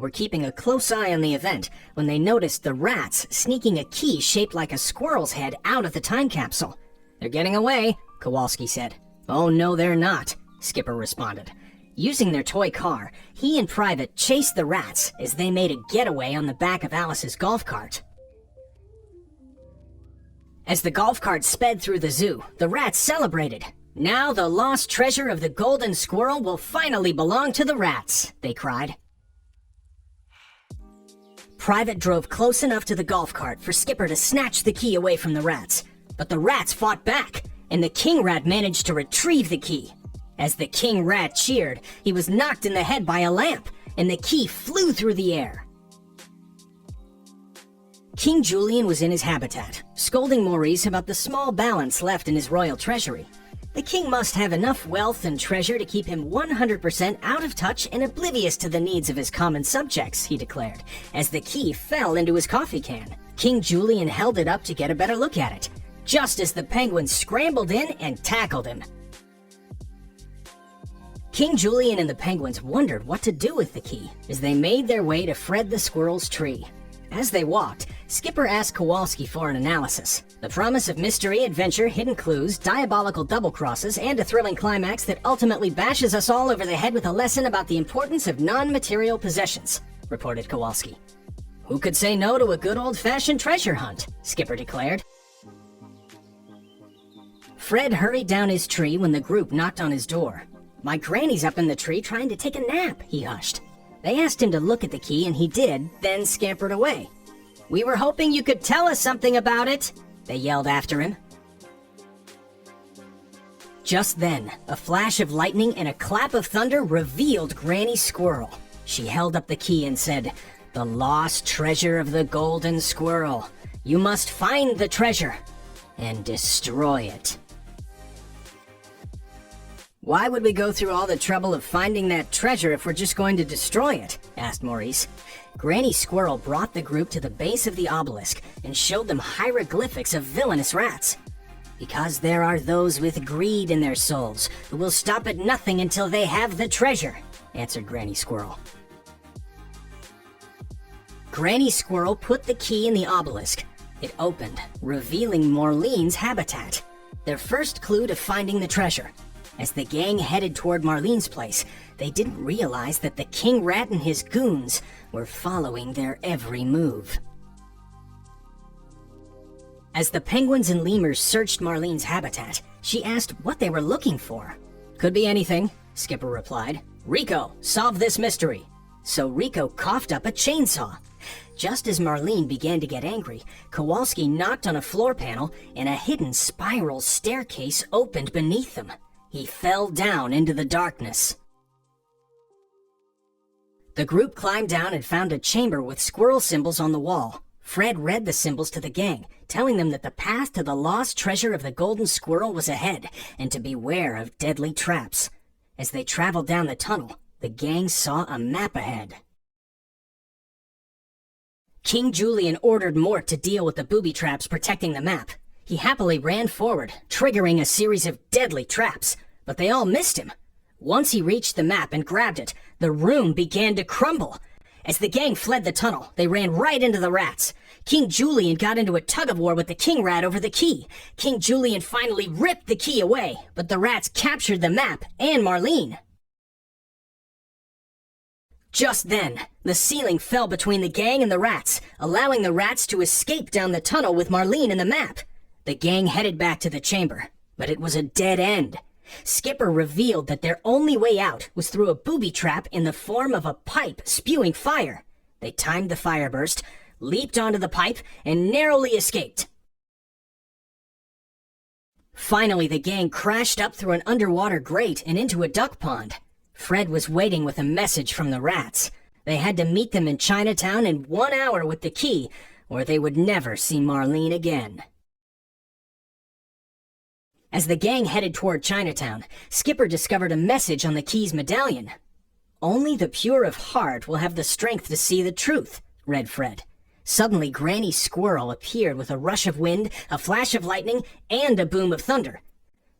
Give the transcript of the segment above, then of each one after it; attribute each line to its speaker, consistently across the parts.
Speaker 1: were keeping a close eye on the event when they noticed the rats sneaking a key shaped like a squirrel's head out of the time capsule. "They're getting away," Kowalski said. "Oh no, they're not," Skipper responded. Using their toy car, he and Private chased the rats as they made a getaway on the back of Alice's golf cart. As the golf cart sped through the zoo, the rats celebrated. "Now the lost treasure of the golden squirrel will finally belong to the rats," they cried. Private drove close enough to the golf cart for Skipper to snatch the key away from the rats, but the rats fought back, and the king rat managed to retrieve the key. As the king rat cheered, he was knocked in the head by a lamp, and the key flew through the air. King Julian was in his habitat, scolding Maurice about the small balance left in his royal treasury. The king must have enough wealth and treasure to keep him 100% out of touch and oblivious to the needs of his common subjects, he declared, as the key fell into his coffee can. King Julian held it up to get a better look at it, just as the penguins scrambled in and tackled him. King Julian and the penguins wondered what to do with the key as they made their way to Fred the squirrel's tree. As they walked, Skipper asked Kowalski for an analysis. The promise of mystery, adventure, hidden clues, diabolical double crosses, and a thrilling climax that ultimately bashes us all over the head with a lesson about the importance of non-material possessions, reported Kowalski. "Who could say no to a good old-fashioned treasure hunt?" Skipper declared. Fred hurried down his tree when the group knocked on his door. "My granny's up in the tree trying to take a nap," he hushed. They asked him to look at the key, and he did, then scampered away. "We were hoping you could tell us something about it," they yelled after him. Just then, a flash of lightning and a clap of thunder revealed Granny Squirrel. She held up the key and said, "The lost treasure of the golden squirrel. You must find the treasure and destroy it." "Why would we go through all the trouble of finding that treasure if we're just going to destroy it?" asked Maurice. Granny Squirrel brought the group to the base of the obelisk and showed them hieroglyphics of villainous rats. "Because there are those with greed in their souls who will stop at nothing until they have the treasure," answered Granny Squirrel. Granny Squirrel put the key in the obelisk. It opened, revealing Marlene's habitat, their first clue to finding the treasure. As the gang headed toward Marlene's place, they didn't realize that the king rat and his goons were following their every move. As the penguins and lemurs searched Marlene's habitat, she asked what they were looking for. "Could be anything," Skipper replied. "Rico, solve this mystery." So Rico coughed up a chainsaw. Just as Marlene began to get angry, Kowalski knocked on a floor panel and a hidden spiral staircase opened beneath them. He fell down into the darkness. The group climbed down and found a chamber with squirrel symbols on the wall. Fred read the symbols to the gang, telling them that the path to the lost treasure of the golden squirrel was ahead, and to beware of deadly traps. As they traveled down the tunnel, the gang saw a map ahead. King Julian ordered Mort to deal with the booby traps protecting the map. He happily ran forward, triggering a series of deadly traps, but they all missed him. Once he reached the map and grabbed it, the room began to crumble. As the gang fled the tunnel, they ran right into the rats. King Julian got into a tug-of-war with the king rat over the key. King Julian finally ripped the key away, but the rats captured the map and Marlene. Just then, the ceiling fell between the gang and the rats, allowing the rats to escape down the tunnel with Marlene and the map. The gang headed back to the chamber, but it was a dead end. Skipper revealed that their only way out was through a booby trap in the form of a pipe spewing fire. They timed the fireburst, leaped onto the pipe, and narrowly escaped. Finally, the gang crashed up through an underwater grate and into a duck pond. Fred was waiting with a message from the rats. They had to meet them in Chinatown in 1 hour with the key, or they would never see Marlene again. As the gang headed toward Chinatown, Skipper discovered a message on the key's medallion. "Only the pure of heart will have the strength to see the truth," read Fred. Suddenly, Granny Squirrel appeared with a rush of wind, a flash of lightning, and a boom of thunder.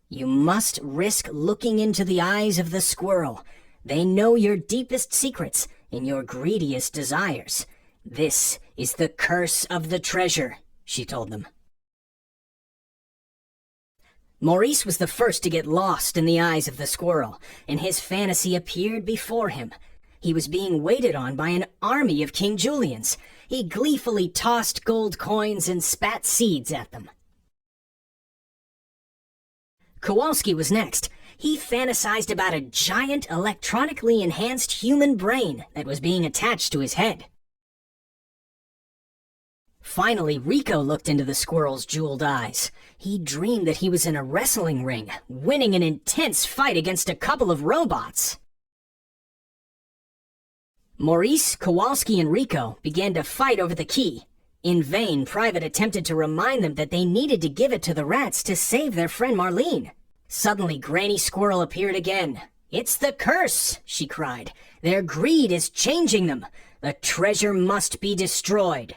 Speaker 1: "You must risk looking into the eyes of the squirrel. They know your deepest secrets, in your greediest desires. This is the curse of the treasure, she told them. Maurice was the first to get lost in the eyes of the squirrel, and his fantasy appeared before him. He was being waited on by an army of King Julians. He gleefully tossed gold coins and spat seeds at them. Kowalski was next. He fantasized about a giant electronically enhanced human brain that was being attached to his head. Finally, Rico looked into the squirrel's jeweled eyes. He dreamed that he was in a wrestling ring, winning an intense fight against a couple of robots. Maurice, Kowalski, and Rico began to fight over the key. In vain, Private attempted to remind them that they needed to give it to the rats to save their friend Marlene. Suddenly, Granny Squirrel appeared again. "It's the curse," she cried. "Their greed is changing them. The treasure must be destroyed."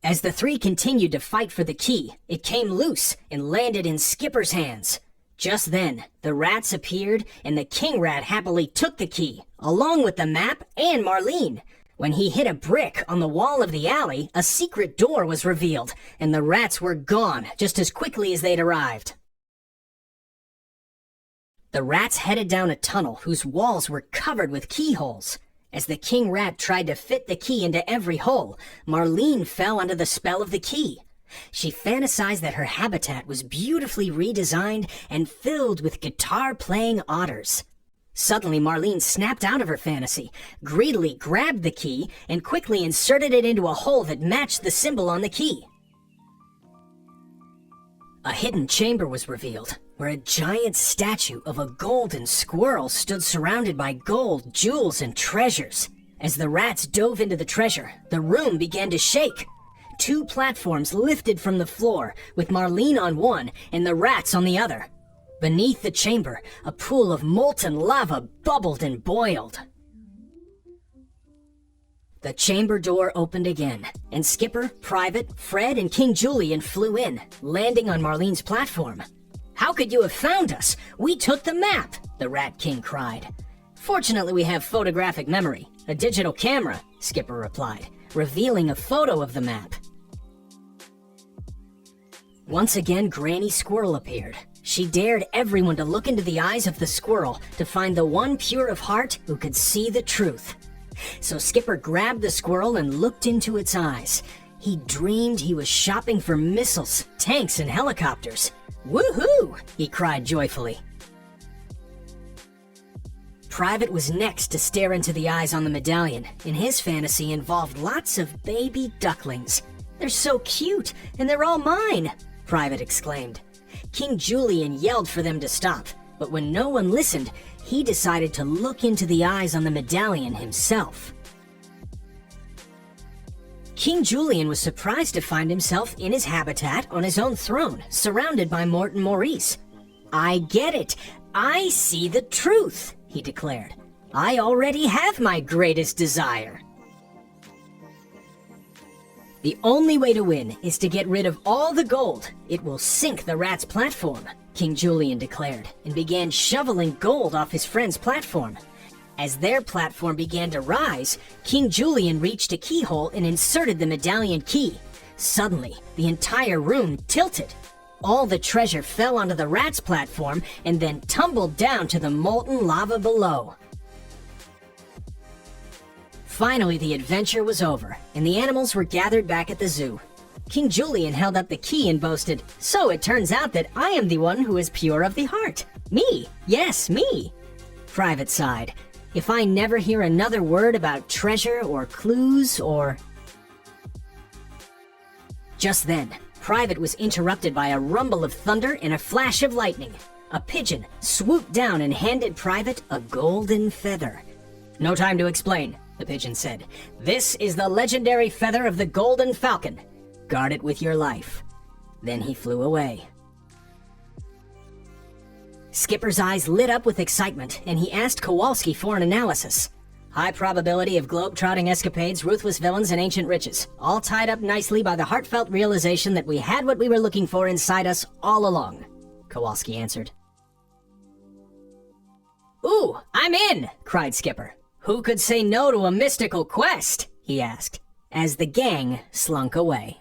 Speaker 1: As the three continued to fight for the key, it came loose and landed in Skipper's hands. Just then, the rats appeared, and the king rat happily took the key, along with the map and Marlene. When he hit a brick on the wall of the alley, a secret door was revealed, and the rats were gone just as quickly as they'd arrived. The rats headed down a tunnel whose walls were covered with keyholes. As the king rat tried to fit the key into every hole, Marlene fell under the spell of the key. She fantasized that her habitat was beautifully redesigned and filled with guitar-playing otters. Suddenly, Marlene snapped out of her fantasy, greedily grabbed the key, and quickly inserted it into a hole that matched the symbol on the key. A hidden chamber was revealed, where a giant statue of a golden squirrel stood surrounded by gold, jewels, and treasures. As the rats dove into the treasure, the room began to shake. 2 platforms lifted from the floor, with Marlene on one and the rats on the other. Beneath the chamber, a pool of molten lava bubbled and boiled. The chamber door opened again, and Skipper, Private, Fred, and King Julian flew in, landing on Marlene's platform. "How could you have found us? We took the map," the Rat King cried. "Fortunately, we have photographic memory, a digital camera," Skipper replied, revealing a photo of the map. Once again, Granny Squirrel appeared. She dared everyone to look into the eyes of the squirrel to find the one pure of heart who could see the truth. So Skipper grabbed the squirrel and looked into its eyes. He dreamed he was shopping for missiles, tanks, and helicopters. "Woohoo!" he cried joyfully. Private was next to stare into the eyes on the medallion, and his fantasy involved lots of baby ducklings. "They're so cute, and they're all mine!" Private exclaimed. King Julian yelled for them to stop, but when no one listened, he decided to look into the eyes on the medallion himself. King Julian was surprised to find himself in his habitat on his own throne, surrounded by Mort and Maurice. "I get it. I see the truth," he declared. "I already have my greatest desire." "The only way to win is to get rid of all the gold. It will sink the rat's platform," King Julian declared, and began shoveling gold off his friend's platform. As their platform began to rise, King Julian reached a keyhole and inserted the medallion key. Suddenly, the entire room tilted. All the treasure fell onto the rat's platform and then tumbled down to the molten lava below. Finally, the adventure was over, and the animals were gathered back at the zoo. King Julian held up the key and boasted, "So it turns out that I am the one who is pure of the heart. Me, yes, me." Private sighed. "If I never hear another word about treasure or clues or..." Just then, Private was interrupted by a rumble of thunder and a flash of lightning. A pigeon swooped down and handed Private a golden feather. "No time to explain," the pigeon said. "This is the legendary feather of the Golden Falcon. Guard it with your life." Then he flew away. Skipper's eyes lit up with excitement, and he asked Kowalski for an analysis. "High probability of globe-trotting escapades, ruthless villains, and ancient riches, all tied up nicely by the heartfelt realization that we had what we were looking for inside us all along," Kowalski answered. "Ooh, I'm in!" cried Skipper. "Who could say no to a mystical quest?" he asked, as the gang slunk away.